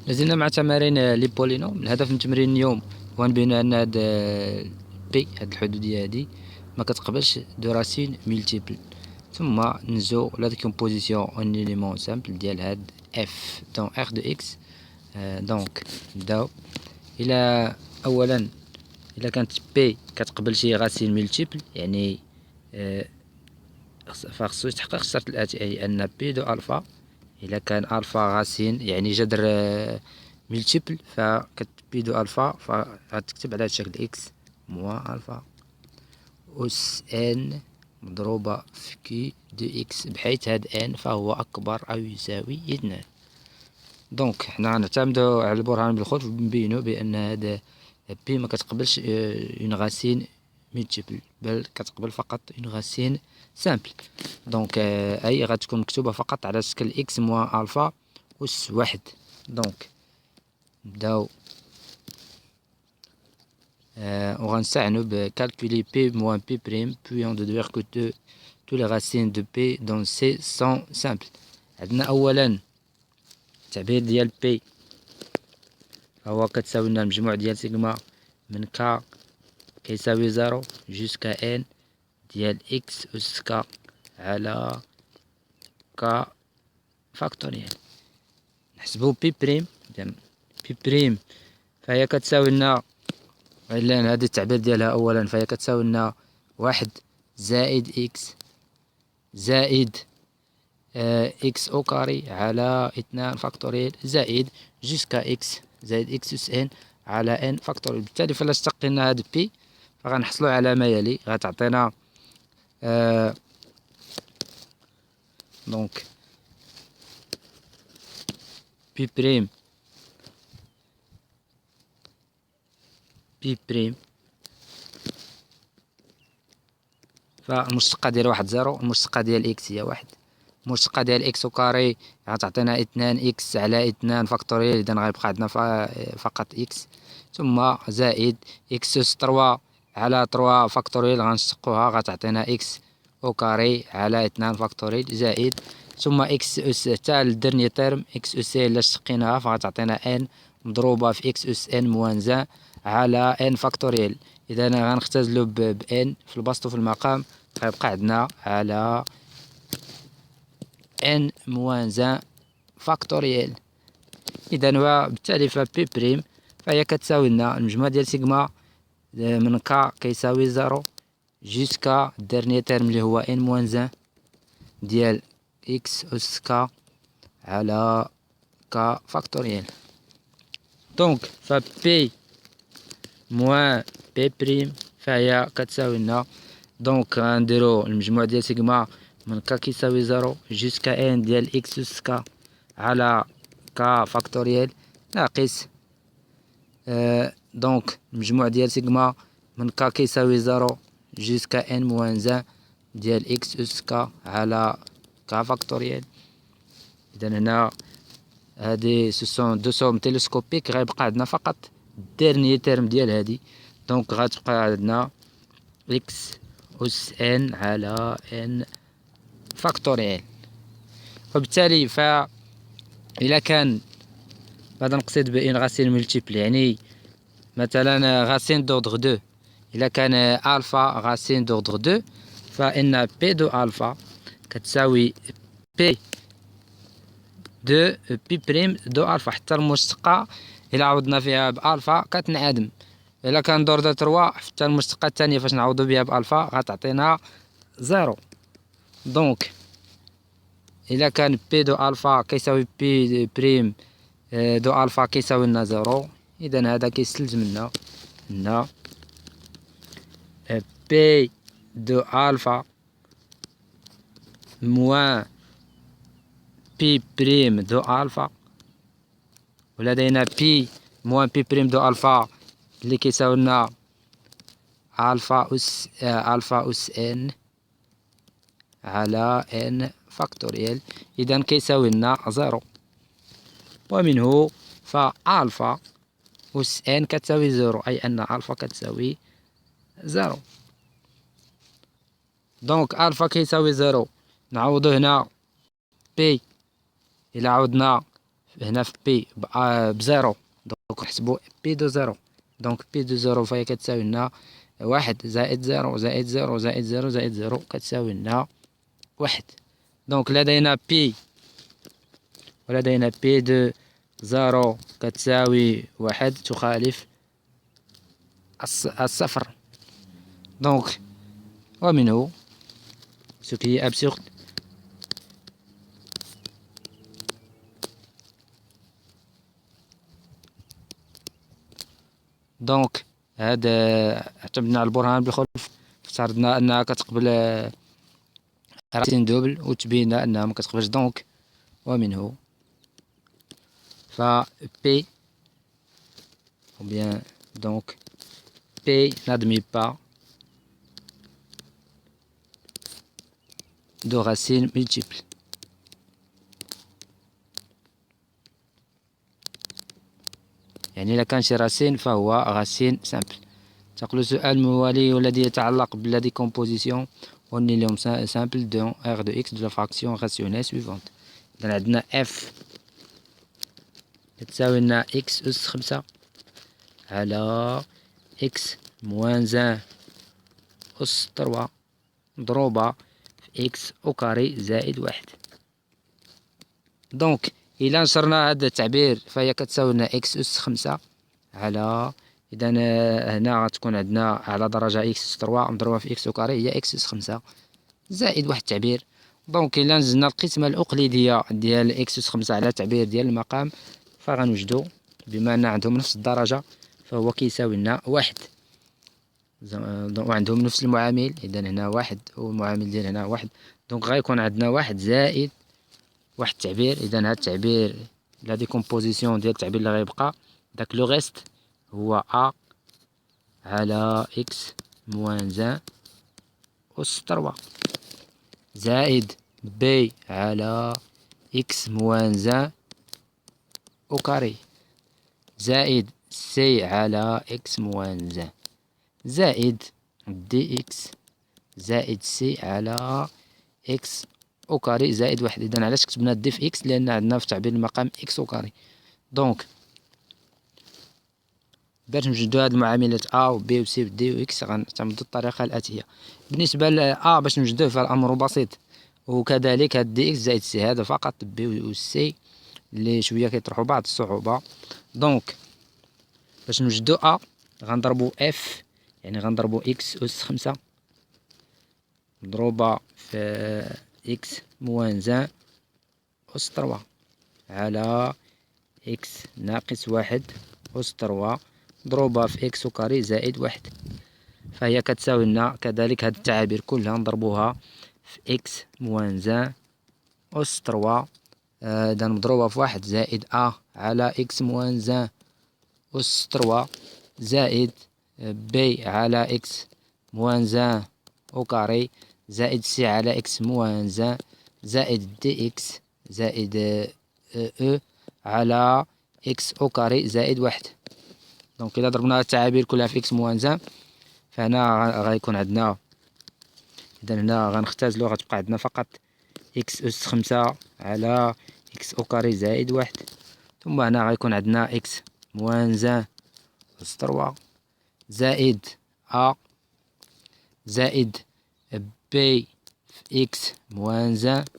لازلنا مع تمارين لي بولينوم. الهدف من تمرين اليوم هو نبينو ان هاد بي، هاد الحدودية هادي ما كتقبلش دو راسين ملتيبل، ثم نزو لا ديكومبوزيسيون اون اليمون سامبل ديال هاد اف دون ار دو اكس. دونك نبداو. الى اولا الى كانت بي كتقبل شي راسين ملتيبل، يعني فخصو يتحقق الشرط الاتي، اي ان بي دو الفا إلا كان ألفا غاسين يعني جذر ملتيبل، فكتبي دو ألفا فغتكتب على هاد الشكل إكس موان ألفا أس إن مضروبة في كي دو إكس، بحيث هاد إن فهو أكبر أو يساوي 2. دونك حنا غنعتمدو على البرهان بالخوف ونبينو بأن هاد بي ما كتقبلش اون غاسين ملتيبل، بل كتقبل فقط اون غاسين سامبل. دونك اي غتكون مكتوبه فقط على شكل اكس موان الفا اس واحد. دونك نبداو وغنستعنوا بكالكولي بي موان بي بريم بويون دو دوير كو تو لي غاسين دو بي دون سي سون سامبل. عندنا اولا التعبير ديال بي هو كتساوي لنا المجموع ديال سيغما من كا كيساوي 0 جوسكا ان ديال اكس اس كا على كا فاكتوريال. نحسبو بي بريم، بي بريم فهي كتساوي لنا، إلا هاد التعبير ديالها اولا فهي كتساوي لنا 1 زائد اكس زائد اكس او كاري على 2 فاكتوريال زائد جوسكا اكس زائد اكس اس ان على ان فاكتوريال. بالتالي فلا اشتقينا هاد بي فغنحصلو على ما يلي، غتعطينا دونك بي بريم فالمشتقة ديال 1 0، المشتقة ديال اكس هي 1، المشتقة ديال اكس او كاري غتعطينا 2 اكس على 2 فاكتوريال، اذا غيبقى عندنا فقط اكس، ثم زائد اكس اس 3 على 3 فاكتوريال غنشتقوها غتعطينا اكس او كاري على 2 فاكتوريال زائد ثم اكس اس حتى الدرني تيرم اكس اس الا شقيناها فغتعطينا ان مضروبة في اكس اس ان موان زان على ان فاكتوريال. اذا غنختزلو بان في البسط وفي المقام غيبقى عندنا على ان موان زان فاكتوريال. اذا وبالتالي فبي بريم فهي كتساوي لنا المجموع ديال سيغما من كا كيساوي 0 جوسكا الدرني تيرم اللي هو ان موان زان ديال اكس اس كا على كا فاكتوريال. دونك فبي موان بي بريم فهي كتساوي لنا، دونك غنديرو المجموع ديال سيغما من كا كيساوي 0 جوسكا ان ديال اكس اس كا على كا فاكتوريال ناقص دونك المجموع ديال سيغما من كا كيساوي 0 جوسكا ان موان زان ديال اكس اس كا على كا فاكتوريال. اذا هنا هادي سوسون دو سوم تيليسكوبيك، غيبقى عندنا فقط الديرني تيرم ديال هادي، دونك غتبقى عندنا اكس اس ان على ان فاكتوريال. وبالتالي إلا كان هذا نقصد بإن غاسين ملتيبل، يعني مثلا غاسين دوردغ 2، إلا كان ألفا غاسين دوردغ 2 فإن بي دو ألفا كتساوي بي دو بي بريم دو ألفا، حتى المشتقة إلا عوضنا فيها بألفا كتنعدم. إلا كان دوردغ 3 حتى المشتقة الثانية فاش نعوضو بها بألفا غتعطينا 0. دونك إلا كان بي دو ألفا كيساوي بي بريم دو ألفا كيساوي لنا 0، إذا هذا كيستلزم لنا أن بي دو ألفا موان بي بريم دو ألفا، ولدينا بي موان بي بريم دو ألفا اللي كيساوي لنا ألفا أس إن على إن فاكتوريال، إذا كيساوي لنا 0، ومنه فألفا أس إن كتساوي 0، أي أن ألفا كتساوي 0. دونك ألفا كيساوي 0 نعوضو هنا بي، إلا عوضنا هنا في بي بزيرو، دونك نحسبو بي دو زيرو. دونك بي دو زيرو فهي كتساوي لنا واحد زائد زيرو زائد زيرو زائد زيرو زائد زيرو كتساوي لنا واحد. دونك لدينا بي دو زيرو كتساوي واحد تخالف الصفر. دونك ومنه ce qui est absurde. دونك هذا اعتمدنا على البرهان بالخلف، افترضنا انها كتقبل راسين دوبل وتبينا انها ما كتقبلش. دونك ومنه ف P ou bien donc P n'admet pas de racines multiples. يعني إذا كان شي راسين فهو راسين سامبل. تقول السؤال الموالي والذي يتعلق بالديكومبوزيسيون والنيليوم سامبل دون R de X de la fraction rationnelle suivante. إذا عندنا F تساوي لنا X أس 5 على X موان 1 أس 3 مضروبة في X أو كاري زائد 1. دونك إلا نشرنا هذا التعبير فهي كتساوي لنا X أس 5 على، إذا هنا غتكون عندنا على درجة X أس 3 مضروبة في X أو كاري هي X أس 5 زائد واحد التعبير. دونك إلا نزلنا القسمة الأقليدية ديال X أس 5 على التعبير ديال المقام فغنوجدو بما أن عندهم نفس الدرجة فهو كيساوي لنا واحد، وعندهم نفس المعامل. إذا هنا واحد والمعامل ديال هنا واحد، دونك غيكون عندنا واحد زائد واحد التعبير. إذا هاد التعبير لا ديكومبوزيسيون ديال التعبير اللي غيبقى داك لو غيست هو أ على إكس موان 1 أس 3 زائد بي على إكس موان 1 أو كاري زائد سي على إكس موان 1 زائد دي إكس زائد سي على إكس أو كاري زائد واحد. إذا علاش كتبنا دي في إكس؟ لأن عندنا في تعبير المقام إكس أو كاري. دونك باش نوجدو هاد المعاملات أ و بي و سي و دي و إكس غنعتمدو الطريقة الآتية. بالنسبة ل أ باش نوجدوه فالأمر بسيط، وكذلك هاد دي إكس زائد سي هذا فقط بي و سي اللي شوية كيطرحو بعض الصعوبة. دونك باش نوجدو أ غنضربو إف، يعني غنضربو إكس أس 5 مضروبة في إكس موان 1 أس 3 على إكس ناقص 1 أس 3 مضروبة في إكس أو كاري زائد 1. فهي كتساوي لنا كذلك هاد التعابير كلها نضربوها في إكس موان 1 أس 3 إذا مضروبة في 1 زائد أ على إكس موان 1 أس 3 زائد بي على إكس موان 1 أو كاري زائد سي على إكس موان 1 زائد دي إكس زائد أو على إكس أو كاري زائد 1. دونك إلا ضربنا التعابير كلها في إكس موان 1 فهنا غيكون عندنا، إذا هنا غنختازلو غتبقى عندنا فقط إكس أس 5 على إكس أو كاري زائد 1. ثم هنا غيكون عندنا إكس موان 1 أس 3 زائد أ زائد بي في إكس موان 1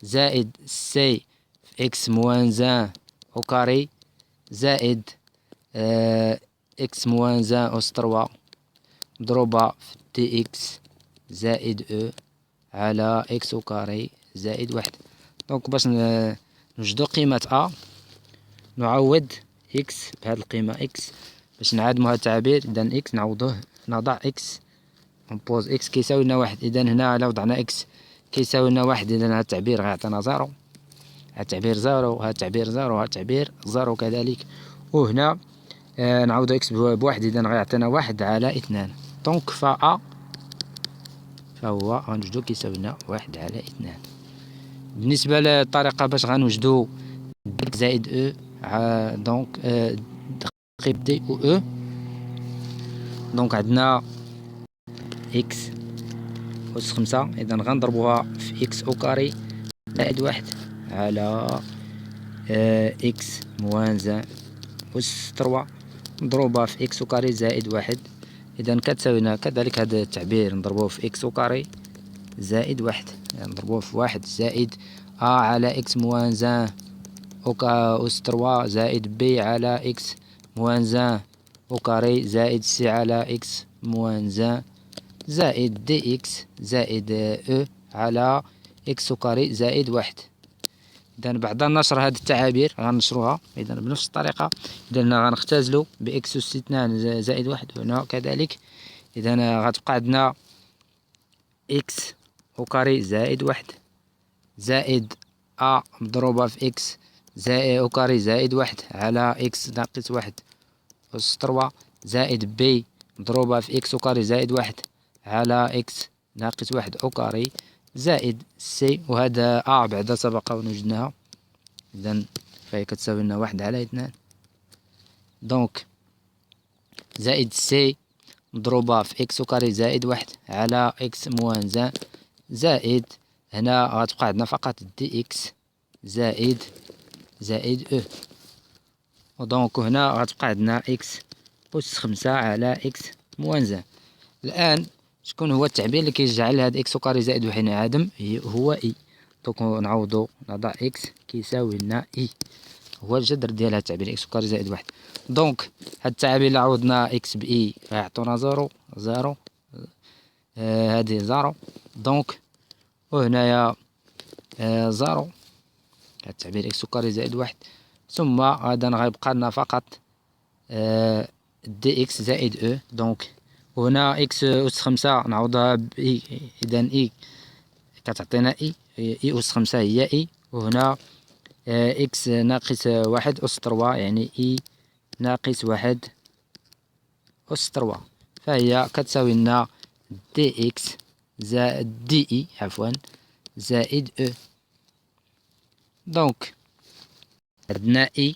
زائد سي في إكس موان 1 أو كاري زائد إكس موان 1 أس 3 مضروبة في دي إكس زائد أو على إكس أو كاري زائد 1. دونك باش نوجدو قيمة أ نعوض إكس بهاد القيمة إكس باش نعادمو هاد التعبير. إذا إكس نعوضوه، نضع إكس نبوز إكس كيساوي لنا 1. إذا هنا إلا وضعنا إكس كيساوي لنا 1 إذا هاد التعبير غيعطينا زيرو، هاد التعبير زيرو، هاد التعبير زيرو، هاد التعبير زيرو كذلك. وهنا نعوضو إكس بواحد إذا غيعطينا 1 على 2. دونك فأ فهو غنوجدو كيساوي لنا 1 على 2. بالنسبة للطريقة باش غنوجدو دي زائد أو دونك تقريب دي و أو، دونك عندنا إكس أس 5 إذا غنضربوها في إكس أو كاري زائد 1 على إكس موان زان أس 3 مضروبة في إكس وكاري زائد واحد. إذا كتساوينا كذلك هذا التعبير نضربوه في إكس وكاري زائد واحد، يعني نضربوه في واحد زائد على إكس موان زان أس 3 زائد بي على إكس موان زان أو كاري زائد سي على إكس موان زان زائد دي إكس زائد أو على إكس كاري زائد واحد. إذا بعد نشر هذه التعابير غنشروها إذا بنفس الطريقة. إذا غنختزلو بإكس أس 2 زائد واحد هنا كذلك. إذا غتبقى عندنا إكس أو كاري زائد واحد زائد أ مضروبة في إكس زائد أو كاري زائد واحد على إكس ناقص واحد أس 3 زائد بي مضروبة في إكس أو كاري زائد واحد على إكس ناقص واحد أو كاري زائد سي، وهذا بعد سبق ونوجدناها. إذا فهي كتساوي لنا واحد على اثنان. دونك زائد سي مضروبة في إكس وكاري زائد واحد على إكس موان زان زائد هنا غتبقى عندنا فقط دي إكس زائد أو. ودونك هنا غتبقى عندنا إكس أس 5 على إكس موان زان. الآن شكون هو التعبير اللي كيجعل هاد إكس وكاري زائد واحد ينعدم؟ هو إي. دونك نعوضو نضع إكس كيساوي لنا إي، هو الجذر ديال هاد التعبير إكس وكاري زائد واحد. دونك هاد التعابير اللي عوضنا إكس بإي غيعطونا زيرو هادي زيرو. دونك وهنايا زيرو هاد التعبير إكس وكاري زائد واحد. ثم غادا غيبقى لنا فقط دي إكس زائد أو. دونك وهنا إكس أس 5 نعوضها بإي، إذا إي كتعطينا إي أس 5 هي إي، وهنا إكس ناقص واحد أس 3 يعني إي ناقص واحد أس 3، فهي كتساوي لنا دي إكس زائد دي إي عفوا زائد أو. دونك عندنا إي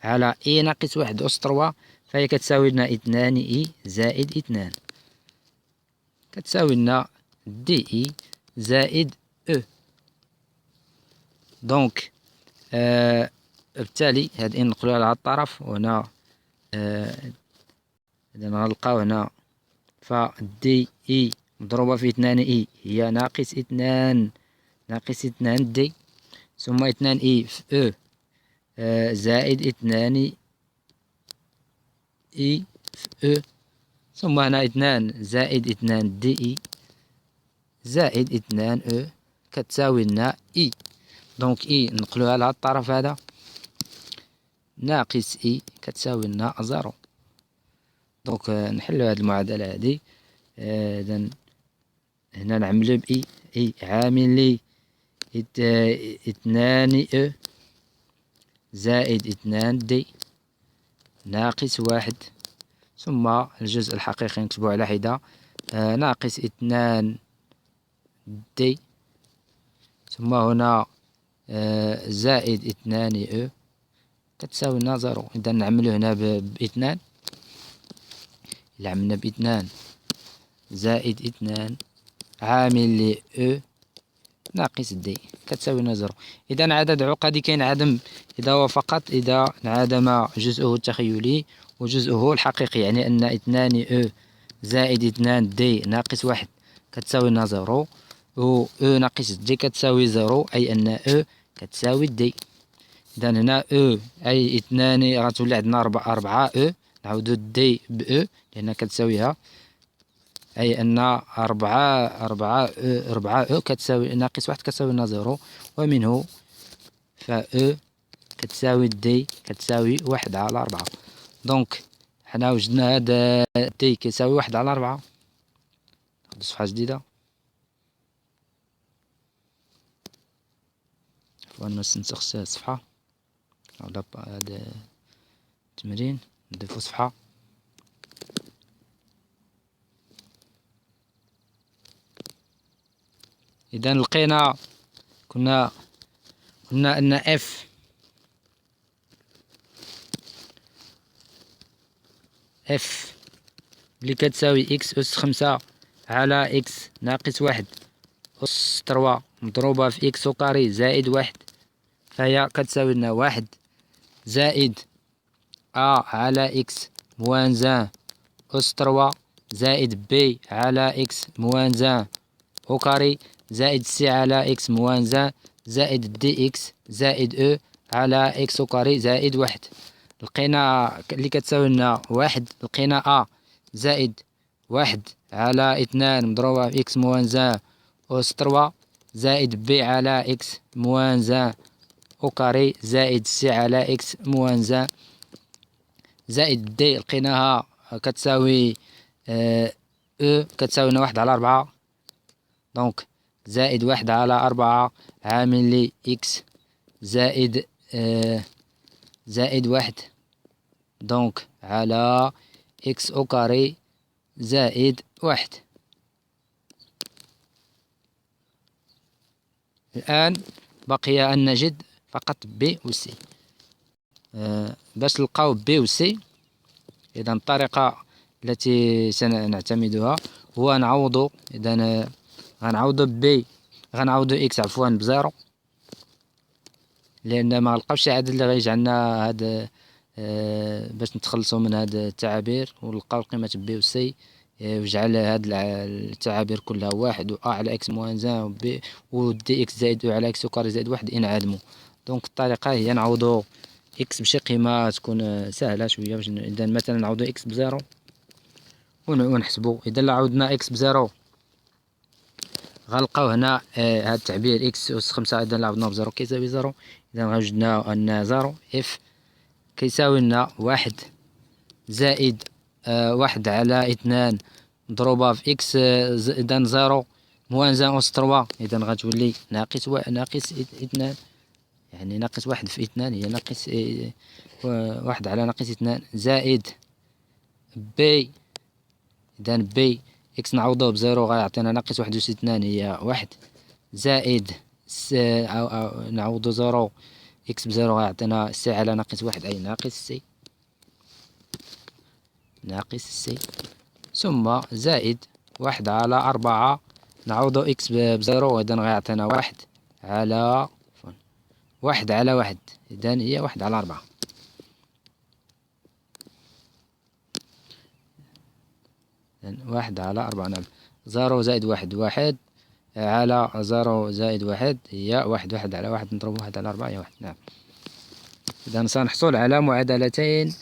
على إي ناقص واحد أس 3 فهي كتساوي لنا 2 إي زائد 2، كتساوي لنا دي إي زائد أو. دونك بالتالي هاد إي نقلوها على الطرف، وهنا إذا غنلقاو هنا فدي إي مضروبة في 2 إي هي ناقص 2 دي، ثم 2 إي في أو زائد 2 إي في أو، ثم هنا 2 زائد 2 دي إي زائد 2 أو كتساوي لنا إي. دونك إي نقلوها على الطرف هذا ناقص إي كتساوي لنا زيرو. دونك نحلو هاد المعادلة هادي. إذا هنا نعملو بإي إي عامل لي 2 أو زائد 2 دي ناقص واحد، ثم الجزء الحقيقي نكتبو على حدة ناقص 2 دي، ثم هنا زائد 2 أو كتساوي لنا زيرو. إذا نعملو هنا بإثنان، إلا عملنا بإثنان زائد 2 عامل لي أو ناقص دي كتساوي لنا زيرو. إذا عدد عقدي كينعدم إذا هو فقط إذا انعدم جزءه التخيلي وجزءه الحقيقي، يعني أن 2 أو زائد 2 دي ناقص واحد كتساوي لنا زيرو، و أو ناقص دي كتساوي زيرو، أي أن أو كتساوي دي. إذا هنا أو أي 2 غتولي عندنا 4 أو، نعاودو دي بأو لأنها كتساويها، أي أن 4 أو كتساوي ناقص واحد كتساوي لنا زيرو، ومنه فأو كتساوي دي كتساوي 1 على 4. دونك حنا وجدنا هذا دي كيساوي 1 على 4. ناخدو صفحة جديدة، نسخ الصفحة ولا هذا التمرين نضيفو صفحة. إذا لقينا قلنا أن اف اللي كتساوي إكس أس 5 على إكس ناقص واحد أس 3 مضروبة في إكس أو كاري زائد واحد فهي كتساوي لنا واحد زائد أ على إكس موان زان أس تروا زائد بي على إكس موان زان أو كاري زائد سي على إكس موان زان زائد دي إكس زائد أو على إكس أو كاري زائد واحد. لقينا اللي كتساوي لنا واحد، لقينا أ زائد واحد على اثنان مضروبة في إكس موان زان أس تروا زائد بي على إكس موان زان أو كاري زائد سي على إكس موان زان زائد دي لقيناها كتساوي أو كتساوي لنا واحد على أربعة، دونك زائد واحد على أربعة عامل لي إكس زائد زائد واحد، دونك على إكس أو كاري زائد واحد. الآن بقي أن نجد فقط بي و سي. باش نلقاو بي و سي، إذا الطريقة التي سنعتمدها هو نعوض، إذا غنعوضو بي، غنعوضو إكس عفوا بزيرو، لأن ما لقاوش عدد اللي غيجعلنا هاد باش نتخلصو من هاد التعابير ونلقاو قيمة بي و سي، وجعل هاد التعابير كلها واحد و أ على إكس موان زان و بي و دي إكس زائد أو على إكس أو كاري زائد واحد ينعدمو. دونك الطريقة هي نعوضو إكس بشي قيمة تكون سهلة شوية، باش إذا مثلا نعوضو إكس بزيرو ونحسبو. إذا لا عوضنا إكس بزيرو غنلقاو هنا هاد التعبير إكس أس خمسة، إذا لا عوضناه بزيرو كيساوي زيرو. إذا وجدنا أن زيرو إف كيساوي لنا واحد زائد واحد على اثنان مضروبة في إكس إذا زيرو موان زان أس تروا، إذا غتولي ناقص ناقص اثنان، يعني ناقص واحد في اثنان هي ناقص واحد على ناقص اثنان زائد بي، إذا بي إكس نعوضوه بزيرو غيعطينا ناقص واحد أس اثنان هي واحد زائد نعوضو زيرو إكس بزيرو غيعطينا سي على ناقص واحد أي ناقص سي، ناقص سي، ثم زائد واحد على أربعة نعوضو إكس بزيرو إذا غيعطينا واحد على واحد على واحد، إذا هي واحد على أربعة. واحد على أربعة، نعم. زيرو زائد واحد واحد على زيرو زائد واحد هي واحد، واحد على واحد نضرب واحد على أربعة هي واحد، نعم. إذا سنحصل على معادلتين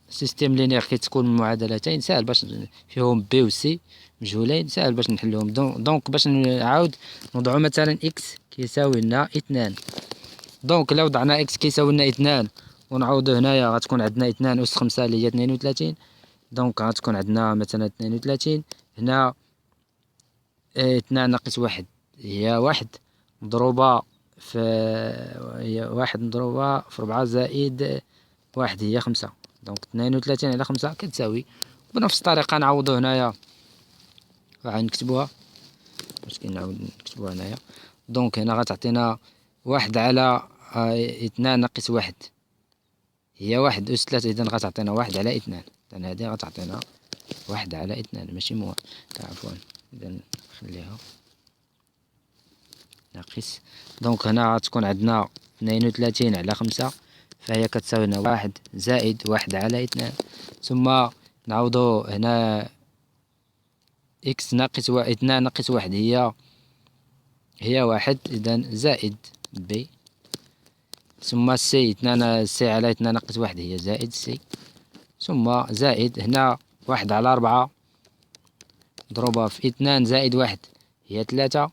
سيستيم لينير كتكون معادلتين ساهل باش فيهم بي و سي مجهولين، ساهل باش نحلوهم. دونك باش نعاود نوضعو مثلا إكس كيساوي لنا اثنان، دونك لو وضعنا إكس كيساوي لنا اثنان ونعوضو هنايا غتكون عندنا اثنان أس خمسة اللي هي 32، دونك غتكون عندنا مثلا 32 هنا اثنان ناقص واحد هي واحد مضروبة في هي واحد مضروبة في ربعة زائد واحد هي خمسة، دونك 32 على خمسة كتساوي. بنفس الطريقة نعوضو هنايا غنكتبوها، باش كنعاود نكتبوها هنايا. دونك هنا غتعطينا واحد على اثنان ناقص واحد هي واحد أس ثلاثة، إذا غتعطينا واحد على اثنان، إذا هادي غتعطينا واحد على اثنان ماشي عفوا، إذا نخليها ناقص. دونك هنا غتكون عندنا 32 على خمسة فهي كتساوي لنا واحد زائد واحد على اثنان، ثم نعوضو هنا إكس ناقص اثنان ناقص واحد هي واحد، إذا زائد بي، ثم سي اثنان سي على اثنان ناقص واحد هي زائد سي، ثم زائد هنا واحد على أربعة مضروبة في اثنان زائد واحد هي ثلاثة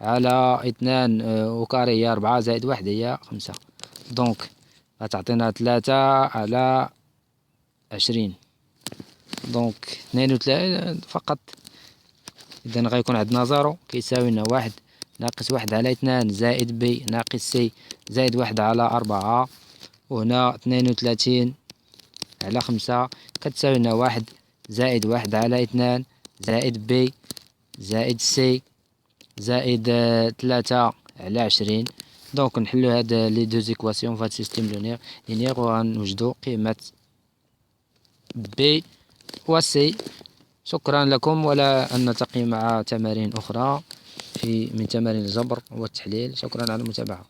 على اثنان وكاري هي أربعة زائد واحد هي خمسة، دونك غتعطينا ثلاثة على 20، دونك 32 فقط. إذا غيكون عندنا زيرو كيساوي لنا واحد ناقص واحد على اثنان زائد بي ناقص سي زائد واحد على أربعة، وهنا 32 على خمسة كتساوي لنا واحد زائد واحد على اثنان زائد بي زائد سي زائد ثلاثة على 20. دونك نحلو هاد لي دو زيكواسيون في هاد سيستيم لينيير وغنوجدو قيمة بي و سي. شكرا لكم، ولا أن نلتقي مع تمارين أخرى. من تمارين الجبر والتحليل. شكرا على المتابعة.